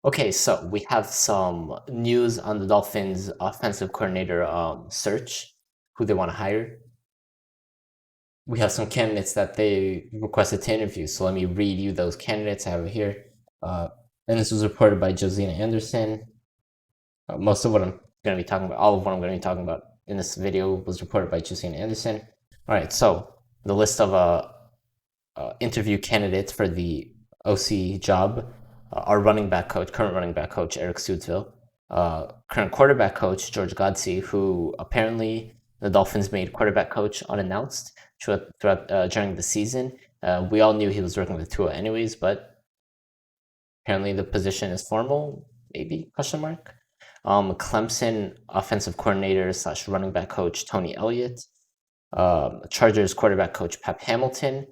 Okay, so we have some news on the Dolphins offensive coordinator search, who they want to hire. We have some candidates that they requested to interview. So let me read you those candidates. I have it here. Uh, and this was reported by Josina Anderson. Most of what I'm going to be talking about, all of what I'm going to be talking about in this video was reported by Josina Anderson. All right, so the list of interview candidates for the OC job. Our running back coach, current running back coach, Eric Stootsville. Current quarterback coach, George Godsey, who apparently the Dolphins made quarterback coach unannounced during the season. We all knew he was working with Tua anyways, but apparently the position is formal, maybe, question mark. Clemson offensive coordinator / running back coach, Tony Elliott. Chargers quarterback coach, Pep Hamilton.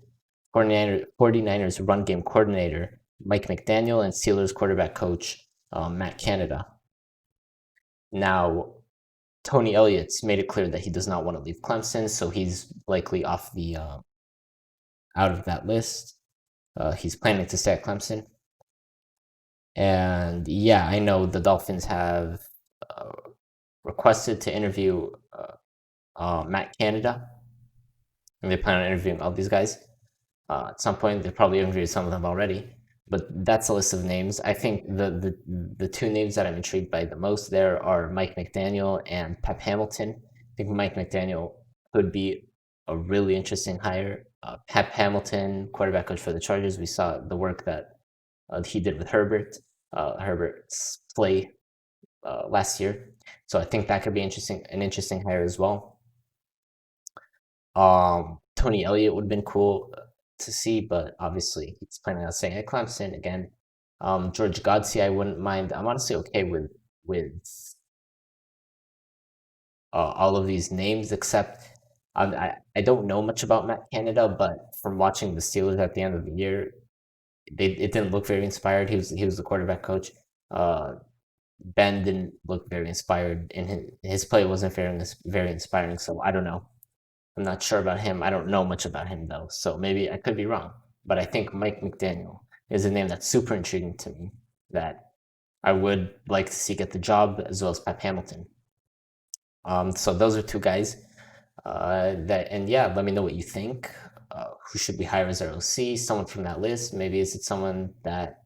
49ers run game coordinator, Mike McDaniel, and Steelers quarterback coach, Matt Canada. Now, Tony Elliott's made it clear that he does not want to leave Clemson, so he's likely off the out of that list. He's planning to stay at Clemson. And yeah, I know the Dolphins have requested to interview Matt Canada, and they plan on interviewing all these guys. At some point, they probably interviewed some of them already, but that's a list of names. I think the two names that I'm intrigued by the most there are Mike McDaniel and Pep Hamilton. I think Mike McDaniel could be a really interesting hire. Pep Hamilton, quarterback coach for the Chargers, we saw the work that he did with Herbert's play last year. So I think that could be an interesting hire as well. Tony Elliott would have been cool to see, but obviously he's planning on staying at Clemson again. George Godsey, I wouldn't mind. I'm honestly okay with all of these names, except I don't know much about Matt Canada, but from watching the Steelers at the end of the year, it didn't look very inspired. He was the quarterback coach. Ben didn't look very inspired, and his play wasn't very inspiring. So I don't know. I'm not sure about him. I don't know much about him though, so maybe I could be wrong. But I think Mike McDaniel is a name that's super intriguing to me that I would like to see get the job, as well as Pep Hamilton. So those are two guys. And yeah, let me know what you think. Who should we hire as our OC? Someone from that list? Maybe is it someone that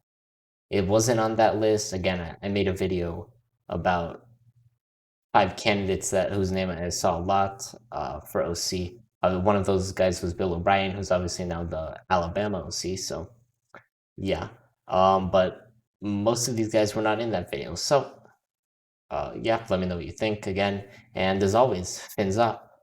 it wasn't on that list? Again, I made a video about 5 candidates whose name I saw a lot for OC. One of those guys was Bill O'Brien, who's obviously now the Alabama OC. So yeah, but most of these guys were not in that video. So yeah, let me know what you think again. And as always, fins up.